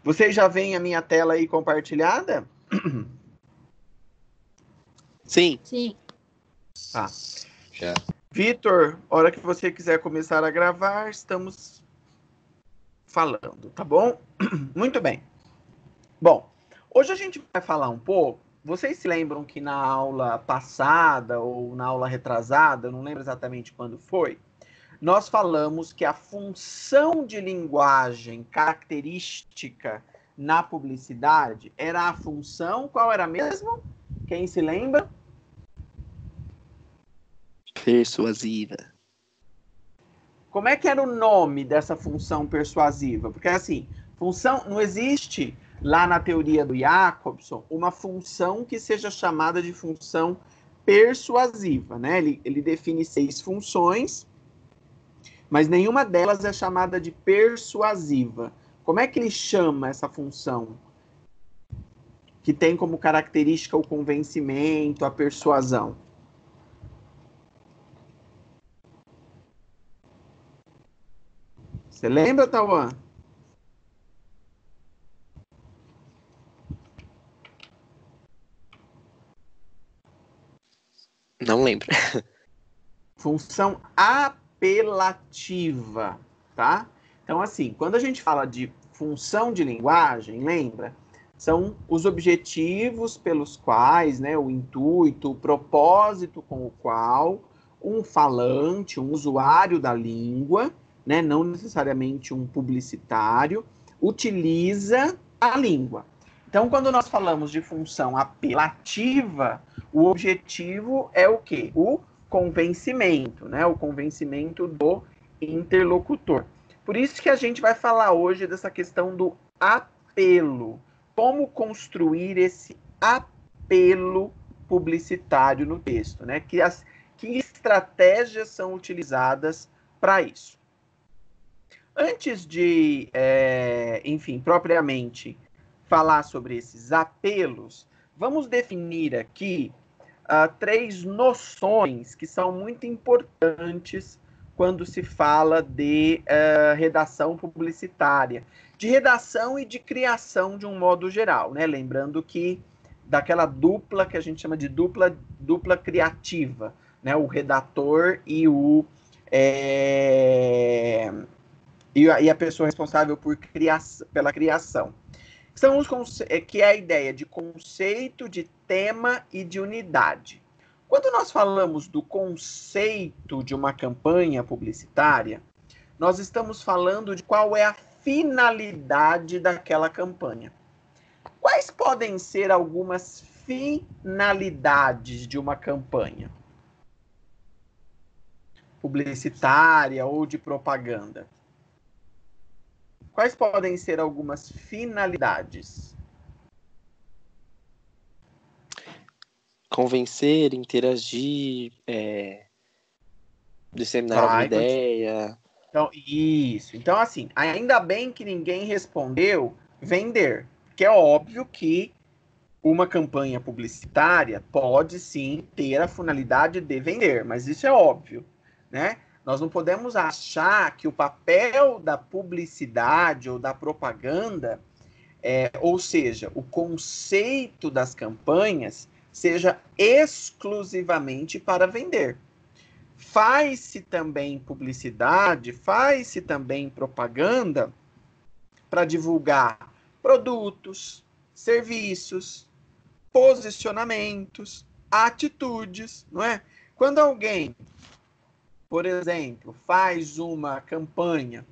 Vocês já veem a minha tela aí compartilhada? Sim. Sim. Tá. Já. Vitor, hora que você quiser começar a gravar, estamos falando, tá bom? Muito bem. Bom, hoje a gente vai falar um pouco. Vocês se lembram que na aula passada ou na aula retrasada, eu não lembro exatamente quando foi, nós falamos que a função de linguagem característica na publicidade era a função, qual era mesmo? Quem se lembra? Persuasiva. Como é que era o nome dessa função persuasiva? Porque assim, função não existe lá na teoria do Jacobson uma função que seja chamada de função persuasiva, né? Ele define 6 funções, mas nenhuma delas é chamada de persuasiva. Como é que ele chama essa função? Que tem como característica o convencimento, a persuasão. Você lembra, Tauan? Não lembro. Função apelativa, tá? Então, assim, quando a gente fala de função de linguagem, lembra? São os objetivos pelos quais, né, o intuito, o propósito com o qual um falante, um usuário da língua, né, não necessariamente um publicitário, utiliza a língua. Então, quando nós falamos de função apelativa, o objetivo é o quê? O convencimento, né? O convencimento do interlocutor. Por isso que a gente vai falar hoje dessa questão do apelo. Como construir esse apelo publicitário no texto, né? Que estratégias são utilizadas para isso? Antes de, enfim, propriamente falar sobre esses apelos, vamos definir aqui 3 noções que são muito importantes quando se fala de redação publicitária, de redação e de criação de um modo geral, né? Lembrando que daquela dupla que a gente chama de dupla criativa, né? O redator e e a pessoa responsável pela criação. São que é a ideia de conceito, de tema e de unidade. Quando nós falamos do conceito de uma campanha publicitária, nós estamos falando de qual é a finalidade daquela campanha. Quais podem ser algumas finalidades de uma campanha publicitária ou de propaganda? Quais podem ser algumas finalidades? Convencer, interagir, disseminar alguma ideia. Então, isso. Então, assim, ainda bem que ninguém respondeu vender. Porque é óbvio que uma campanha publicitária pode sim ter a finalidade de vender, mas isso é óbvio, né? Nós não podemos achar que o papel da publicidade ou da propaganda, ou seja, o conceito das campanhas, seja exclusivamente para vender. Faz-se também publicidade, faz-se também propaganda para divulgar produtos, serviços, posicionamentos, atitudes, não é? Quando alguém, por exemplo, faz uma campanha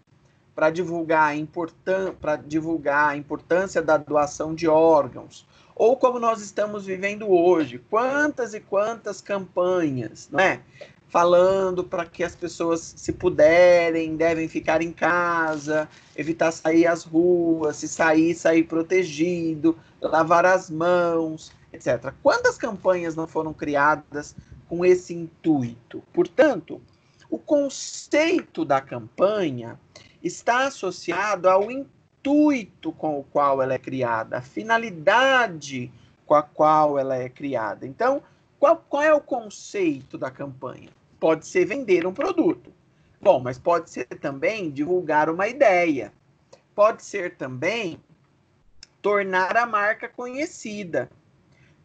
para divulgar a importância da doação de órgãos, ou como nós estamos vivendo hoje, quantas e quantas campanhas, não é? Falando para que as pessoas, se puderem, devem ficar em casa, evitar sair às ruas, se sair protegido, lavar as mãos, etc. Quantas campanhas não foram criadas com esse intuito? Portanto, o conceito da campanha está associado ao intuito com o qual ela é criada, a finalidade com a qual ela é criada. Então, qual é o conceito da campanha? Pode ser vender um produto. Bom, mas pode ser também divulgar uma ideia. Pode ser também tornar a marca conhecida.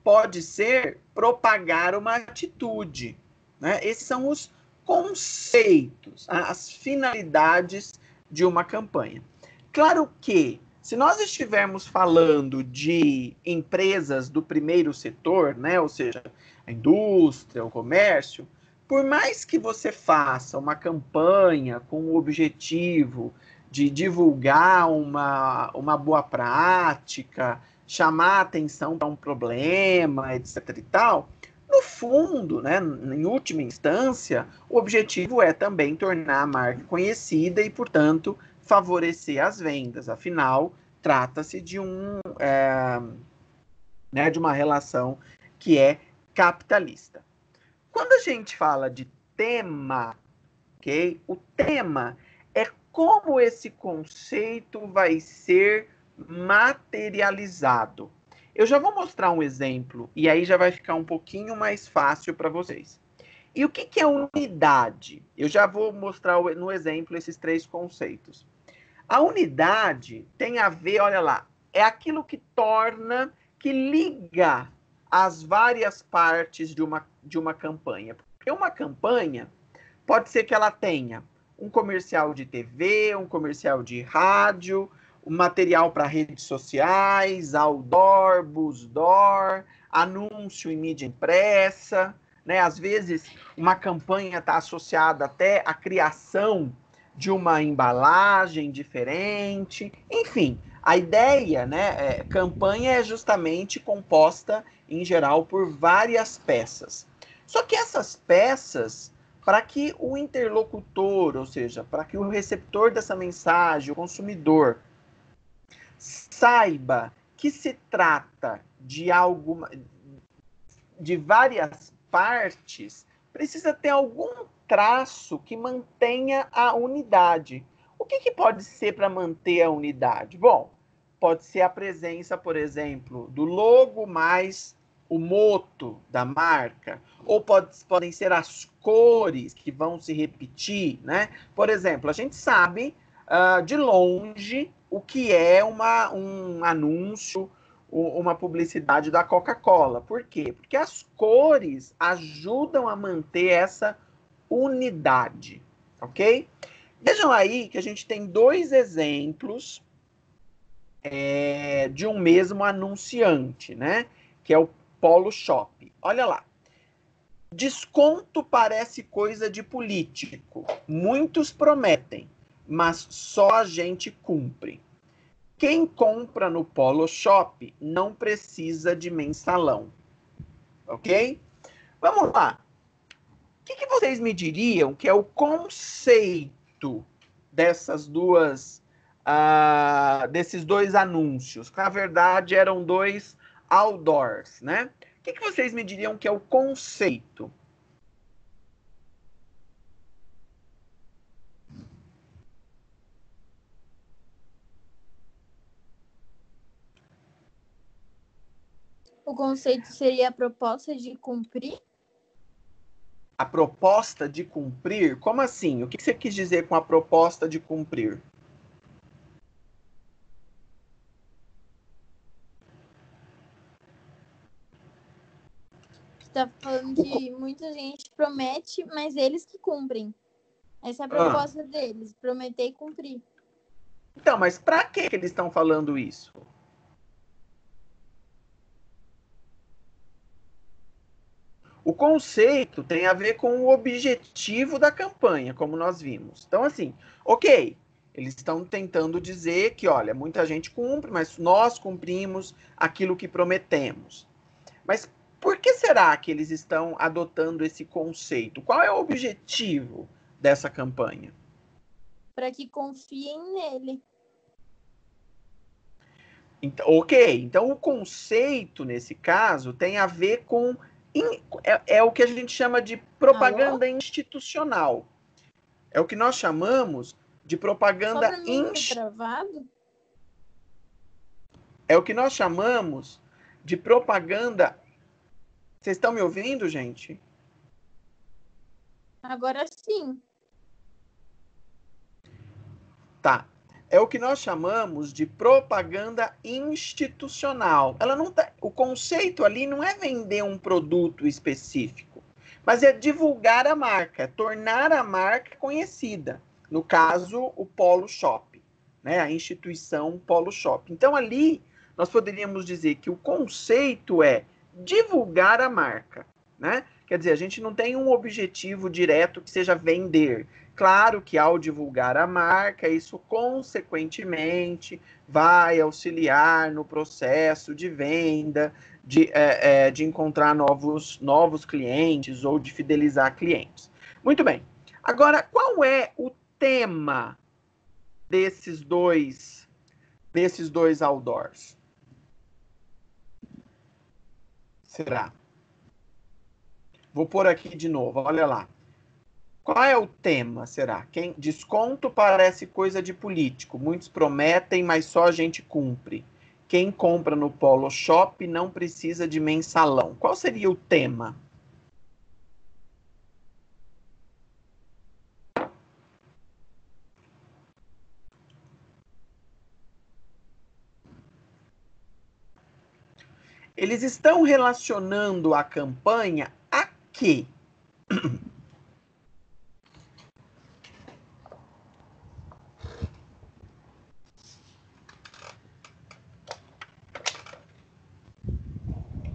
Pode ser propagar uma atitude, né? Esses são os conceitos, as finalidades de uma campanha. Claro que, se nós estivermos falando de empresas do primeiro setor, né? Ou seja, a indústria, o comércio, por mais que você faça uma campanha com o objetivo de divulgar uma boa prática, chamar atenção para um problema, etc. e tal, no fundo, né, em última instância, o objetivo é também tornar a marca conhecida e, portanto, favorecer as vendas. Afinal, trata-se de de uma relação que é capitalista. Quando a gente fala de tema, ok? O tema é como esse conceito vai ser materializado. Eu já vou mostrar um exemplo e aí já vai ficar um pouquinho mais fácil para vocês. E o que é unidade? Eu já vou mostrar no exemplo esses 3 conceitos. A unidade tem a ver, olha lá, é aquilo que torna, que liga as várias partes de uma campanha. Porque uma campanha pode ser que ela tenha um comercial de TV, um comercial de rádio, um material para redes sociais, outdoor, busdoor, anúncio em mídia impressa, né? Às vezes uma campanha está associada até à criação de uma embalagem diferente, enfim, a ideia, né, campanha é justamente composta, em geral, por várias peças. Só que essas peças, para que o interlocutor, ou seja, para que o receptor dessa mensagem, o consumidor, saiba que se trata de de várias partes, precisa ter algum traço que mantenha a unidade. O que pode ser para manter a unidade? Bom, pode ser a presença, por exemplo, do logo mais o moto da marca, ou podem ser as cores que vão se repetir, né? Por exemplo, a gente sabe de longe o que é um anúncio, uma publicidade da Coca-Cola. Por quê? Porque as cores ajudam a manter essa unidade, ok? Vejam aí que a gente tem 2 exemplos de um mesmo anunciante, né? Que é o Polo Shop. Olha lá. Desconto parece coisa de político. Muitos prometem, mas só a gente cumpre. Quem compra no Polo Shop não precisa de mensalão. Ok? Vamos lá. O que vocês me diriam que é o conceito desses 2 anúncios? Na verdade, eram 2 outdoors, né? O que vocês me diriam que é o conceito? O conceito seria a proposta de cumprir? A proposta de cumprir? Como assim? O que você quis dizer com a proposta de cumprir? Você está falando que muita gente promete, mas eles que cumprem. Essa é a proposta deles, prometer e cumprir. Então, mas para que eles estão falando isso? O conceito tem a ver com o objetivo da campanha, como nós vimos. Então, assim, ok, eles estão tentando dizer que, olha, muita gente cumpre, mas nós cumprimos aquilo que prometemos. Mas por que será que eles estão adotando esse conceito? Qual é o objetivo dessa campanha? Para que confiem nele. Então, ok, então o conceito, nesse caso, tem a ver com é o que a gente chama de propaganda institucional. É o que nós chamamos de propaganda travado? É o que nós chamamos de propaganda. Vocês estão me ouvindo, gente? Agora sim. Tá. é o que nós chamamos de propaganda institucional. Ela não tá, o conceito ali não é vender um produto específico, mas é divulgar a marca, é tornar a marca conhecida. No caso, o Polo Shop, né? A instituição Polo Shop. Então, ali, nós poderíamos dizer que o conceito é divulgar a marca, né? Quer dizer, a gente não tem um objetivo direto que seja vender. Claro que ao divulgar a marca, isso consequentemente vai auxiliar no processo de venda, de encontrar novos clientes ou de fidelizar clientes. Muito bem. Agora, qual é o tema desses dois outdoors? Será? Vou pôr aqui de novo, olha lá. Qual é o tema, será? Desconto parece coisa de político. Muitos prometem, mas só a gente cumpre. Quem compra no Polo Shop não precisa de mensalão. Qual seria o tema? Eles estão relacionando a campanha a quê?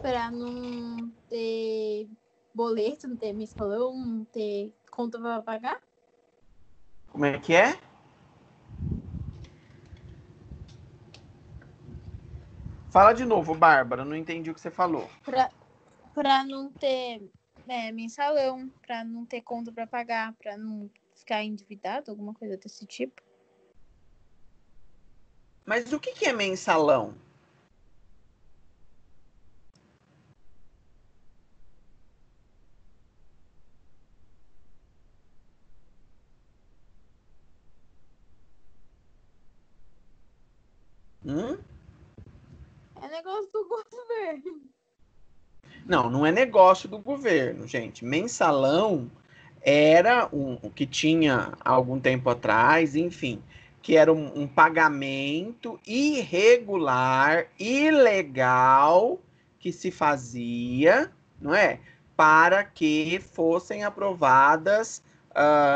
Para não ter boleto, não ter mensalão, não ter conta para pagar? Como é que é? Fala de novo, Bárbara, não entendi o que você falou. Para não ter mensalão, para não ter conta para pagar, para não ficar endividado, alguma coisa desse tipo. Mas o que é mensalão? É negócio do governo. Não, não é negócio do governo, gente. Mensalão era o que tinha algum tempo atrás, enfim, que era um pagamento irregular, ilegal, que se fazia, não é? Para que fossem aprovadas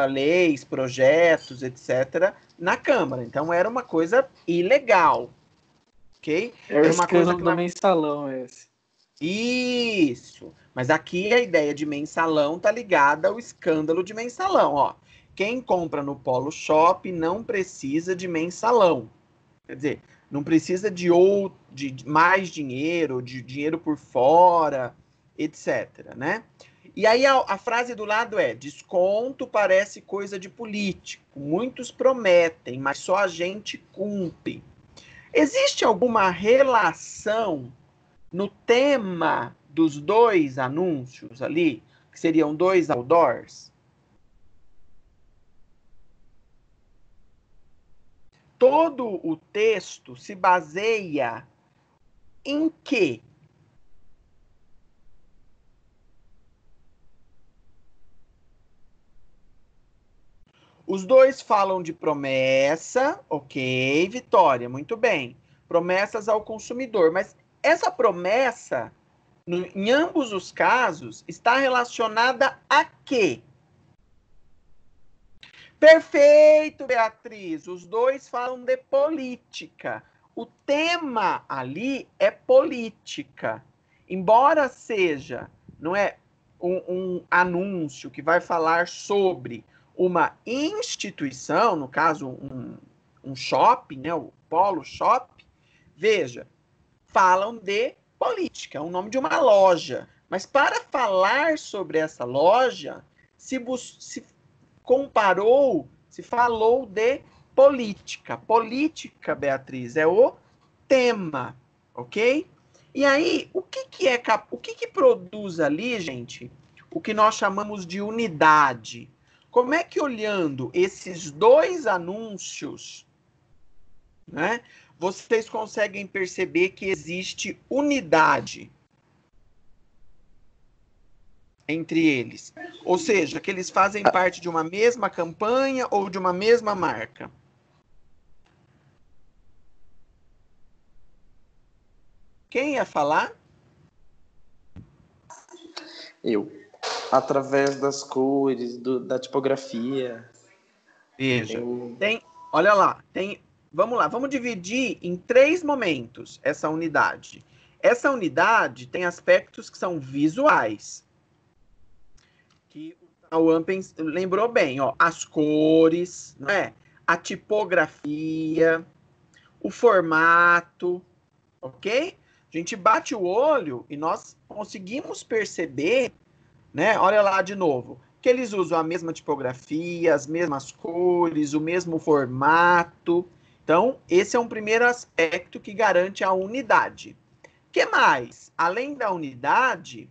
leis, projetos, etc., na Câmara. Então era uma coisa ilegal, ok? É o Era uma coisa escândalo que do mensalão esse. Isso. Mas aqui a ideia de mensalão tá ligada ao escândalo de mensalão, ó. Quem compra no Polo Shop não precisa de mensalão. Quer dizer, não precisa de mais dinheiro, de dinheiro por fora, etc, né? E aí a frase do lado é: desconto parece coisa de político. Muitos prometem, mas só a gente cumpre. Existe alguma relação no tema dos dois anúncios ali, que seriam dois outdoors? Todo o texto se baseia em quê? Os dois falam de promessa, ok, Vitória, muito bem. Promessas ao consumidor, mas essa promessa, em ambos os casos, está relacionada a quê? Perfeito, Beatriz. Os dois falam de política. O tema ali é política. Embora seja, não é, um anúncio que vai falar sobre uma instituição, no caso, um shopping, né, o Polo Shop, veja, falam de política, é o nome de uma loja. Mas para falar sobre essa loja, se comparou, se falou de política. Política, Beatriz, é o tema, ok? E aí, o que produz ali, gente, o que nós chamamos de unidade? Como é que olhando esses dois anúncios, né, vocês conseguem perceber que existe unidade entre eles? Ou seja, que eles fazem parte de uma mesma campanha ou de uma mesma marca? Quem ia falar? Eu. Através das cores, da tipografia. Veja, Eu... olha lá, vamos lá, vamos dividir em 3 momentos essa unidade. Essa unidade tem aspectos que são visuais, que o Tauan lembrou bem, ó, as cores, né? A tipografia, o formato, ok? A gente bate o olho e nós conseguimos perceber, né? Olha lá de novo, que eles usam a mesma tipografia, as mesmas cores, o mesmo formato. Então, esse é um primeiro aspecto que garante a unidade. O que mais? Além da unidade,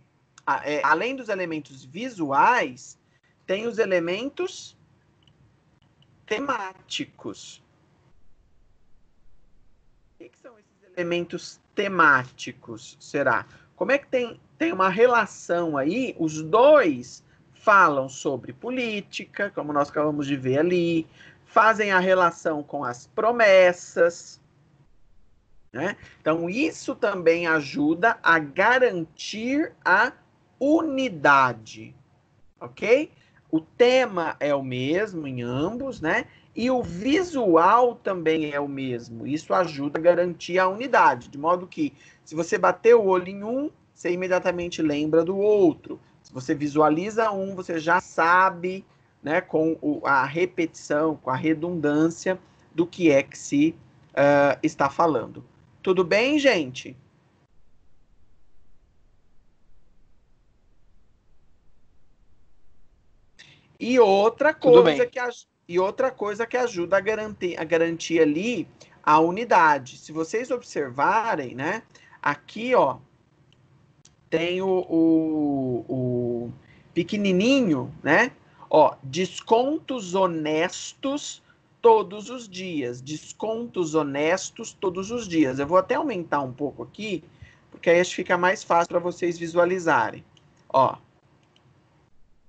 além dos elementos visuais, tem os elementos temáticos. O que são esses elementos temáticos, será? Como é que tem uma relação aí? Os dois falam sobre política, como nós acabamos de ver ali, fazem a relação com as promessas, né? Então, isso também ajuda a garantir a unidade, ok? O tema é o mesmo em ambos, né? E o visual também é o mesmo. Isso ajuda a garantir a unidade, de modo que, se você bater o olho em um, você imediatamente lembra do outro. Se você visualiza um, você já sabe, né, com a repetição, com a redundância, do que é que se está falando. Tudo bem, gente? E outra coisa que ajuda a garantir ali a unidade. Se vocês observarem, né? Aqui, ó, tem o pequenininho, né? Ó, descontos honestos todos os dias. Descontos honestos todos os dias. Eu vou até aumentar um pouco aqui, porque aí acho que fica mais fácil para vocês visualizarem. Ó,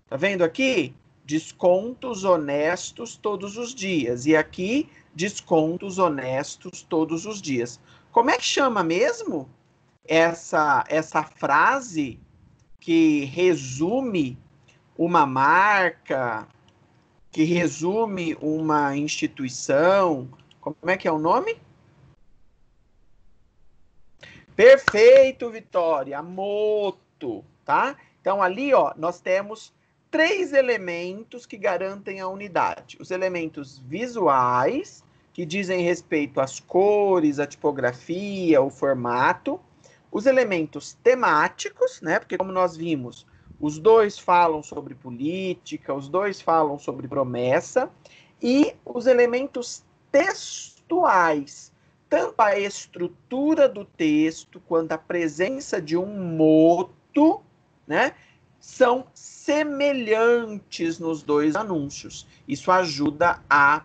tá vendo aqui? Descontos honestos todos os dias. E aqui, descontos honestos todos os dias. Como é que chama mesmo essa frase que resume uma marca, que resume uma instituição? Como é que é o nome? Perfeito, Vitória. Moto, tá? Então, ali, ó, nós temos 3 elementos que garantem a unidade. Os elementos visuais, que dizem respeito às cores, à tipografia, o formato. Os elementos temáticos, né? Porque, como nós vimos, os dois falam sobre política, os dois falam sobre promessa. E os elementos textuais, tanto a estrutura do texto quanto a presença de um moto, né, são semelhantes nos 2 anúncios. Isso ajuda a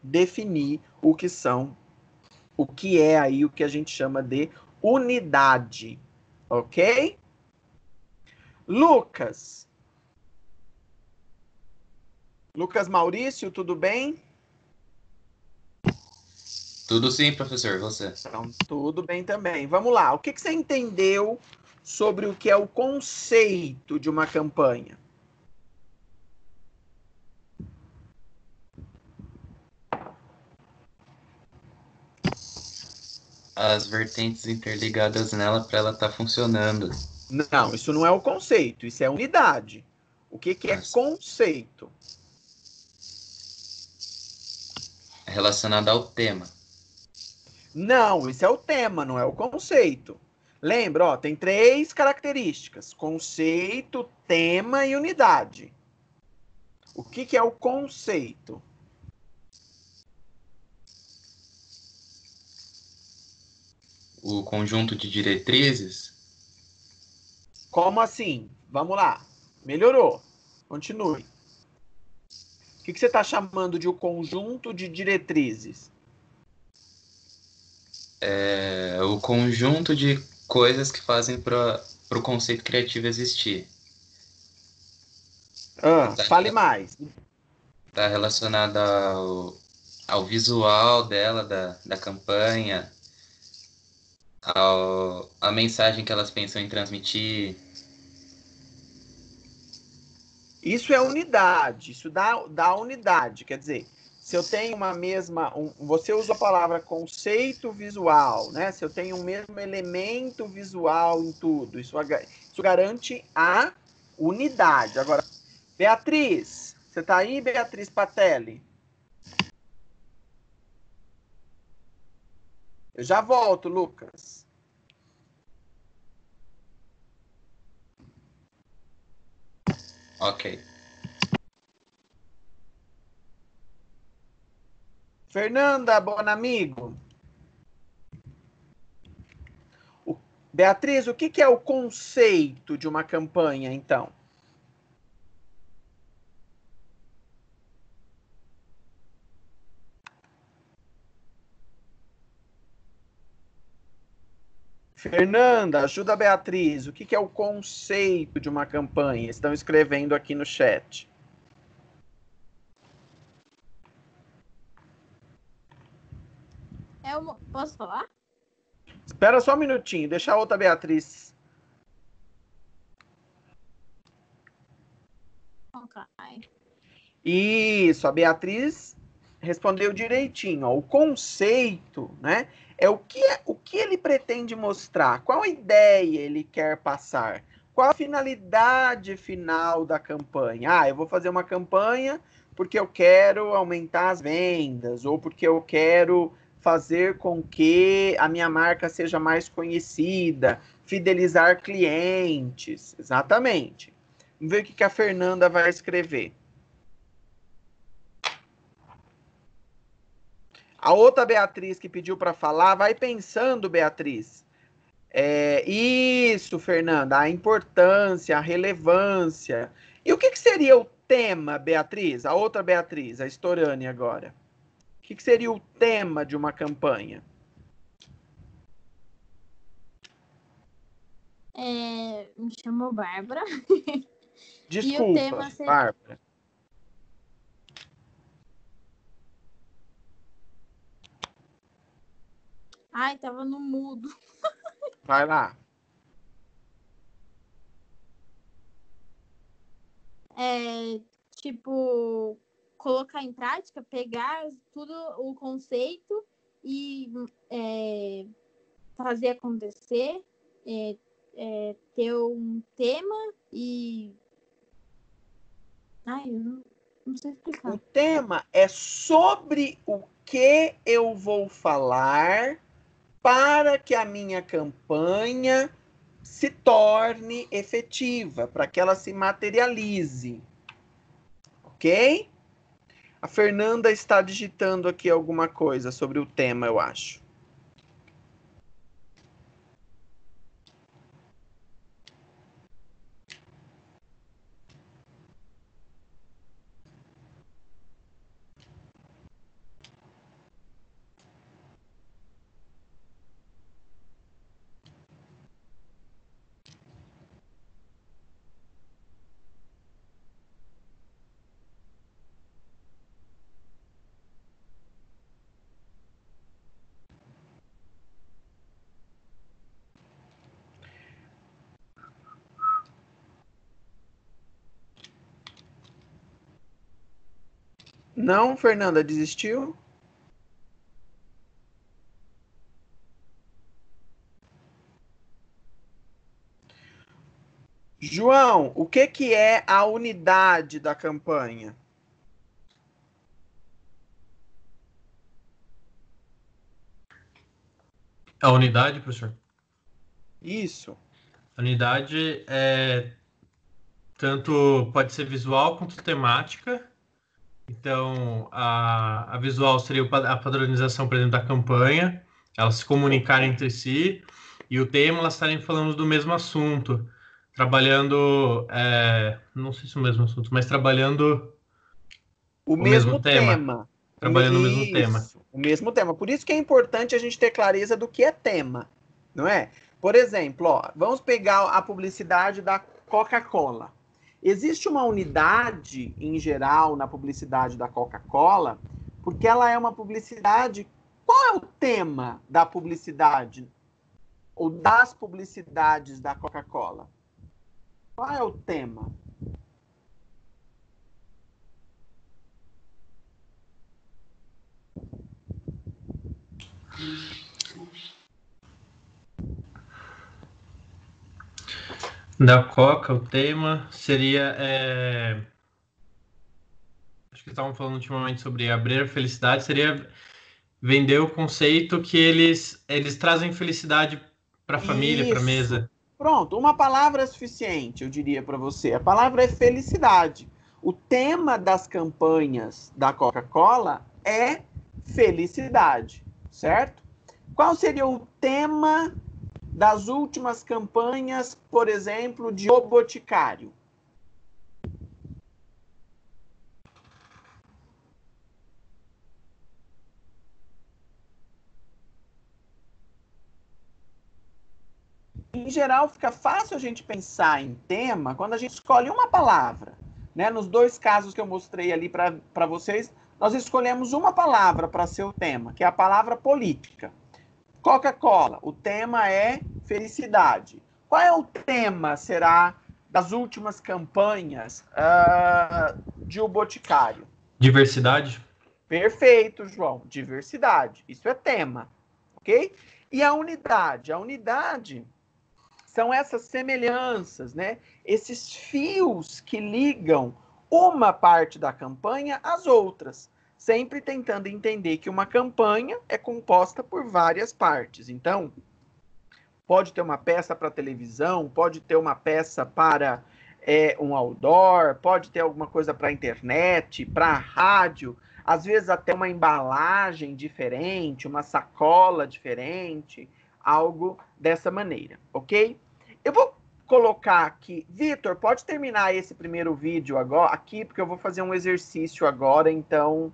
definir o que é aí o que a gente chama de unidade, ok? Lucas Maurício, tudo bem? Tudo sim, professor, você. Então, tudo bem também. Vamos lá. O que você entendeu sobre o que é o conceito de uma campanha? As vertentes interligadas nela para ela estar funcionando. Não, isso não é o conceito, isso é unidade. O que é conceito? É relacionado ao tema. Não, isso é o tema, não é o conceito. Lembra, ó, tem 3 características: conceito, tema e unidade. O que é o conceito? O conjunto de diretrizes. Como assim? Vamos lá. Melhorou. Continue. O que você está chamando de um conjunto de diretrizes? É o conjunto de coisas que fazem para o conceito criativo existir. Fale mais. Está relacionado ao visual dela, da campanha, a mensagem que elas pensam em transmitir. Isso é unidade, isso dá unidade. Quer dizer, se eu tenho uma mesma. Você usa a palavra conceito visual, né? Se eu tenho um mesmo elemento visual em tudo, isso garante a unidade. Agora, Beatriz, você está aí, Beatriz Patelli? Eu já volto, Lucas. Ok. Fernanda Bonamigo. Beatriz, o que é o conceito de uma campanha, então? Fernanda, ajuda a Beatriz. O que é o conceito de uma campanha? Estão escrevendo aqui no chat. Posso falar? Espera só um minutinho, deixa a outra Beatriz. Ok. Isso, a Beatriz respondeu direitinho. Ó. O conceito, né, é o que ele pretende mostrar, qual ideia ele quer passar, qual a finalidade final da campanha. Ah, eu vou fazer uma campanha porque eu quero aumentar as vendas, ou porque eu quero fazer com que a minha marca seja mais conhecida, fidelizar clientes. Exatamente. Vamos ver o que a Fernanda vai escrever. A outra Beatriz que pediu para falar, vai pensando, Beatriz. Isso, Fernanda, a importância, a relevância. E o que seria o tema, Beatriz? A outra Beatriz, a Storani agora. O que seria o tema de uma campanha? Me chamo Bárbara. Desculpa, e o tema seria... Bárbara. Ai, tava no mudo. Vai lá. Tipo, colocar em prática, pegar tudo o conceito e fazer acontecer, ter um tema e... Ai, eu não sei explicar. O tema é sobre o que eu vou falar para que a minha campanha se torne efetiva, para que ela se materialize. Ok? A Fernanda está digitando aqui alguma coisa sobre o tema, eu acho. Não, Fernanda, desistiu? João, o que é a unidade da campanha? A unidade, professor? Isso. A unidade tanto pode ser visual quanto temática. Então, a visual seria a padronização, por exemplo, da campanha, elas se comunicarem entre si, e o tema, elas estarem falando do mesmo assunto, trabalhando, não sei se é o mesmo assunto, mas trabalhando O mesmo mesmo tema. tema. Trabalhando o mesmo tema. O mesmo tema. Por isso que é importante a gente ter clareza do que é tema, não é? Por exemplo, ó, vamos pegar a publicidade da Coca-Cola. Existe uma unidade, em geral, na publicidade da Coca-Cola, porque ela é uma publicidade... Qual é o tema da publicidade ou das publicidades da Coca-Cola? Qual é o tema? Da Coca, o tema seria... Acho que estavam falando ultimamente sobre abrir a felicidade. Seria vender o conceito que eles trazem felicidade para a família, para a mesa. Pronto, uma palavra é suficiente, eu diria para você. A palavra é felicidade. O tema das campanhas da Coca-Cola é felicidade, certo? Qual seria o tema das últimas campanhas, por exemplo, de O Boticário? Em geral, fica fácil a gente pensar em tema quando a gente escolhe uma palavra. Né? Nos 2 casos que eu mostrei ali para vocês, nós escolhemos uma palavra para ser o tema, que é a palavra política. Coca-Cola, o tema é felicidade. Qual é o tema, será, das últimas campanhas de O Boticário? Diversidade. Perfeito, João. Diversidade. Isso é tema. Ok? E a unidade? A unidade são essas semelhanças, né? Esses fios que ligam uma parte da campanha às outras, sempre tentando entender que uma campanha é composta por várias partes. Então, pode ter uma peça para televisão, pode ter uma peça para um outdoor, pode ter alguma coisa para a internet, para a rádio, às vezes até uma embalagem diferente, uma sacola diferente, algo dessa maneira, ok? Eu vou colocar aqui, Vitor, pode terminar esse primeiro vídeo agora, aqui, porque eu vou fazer um exercício agora, então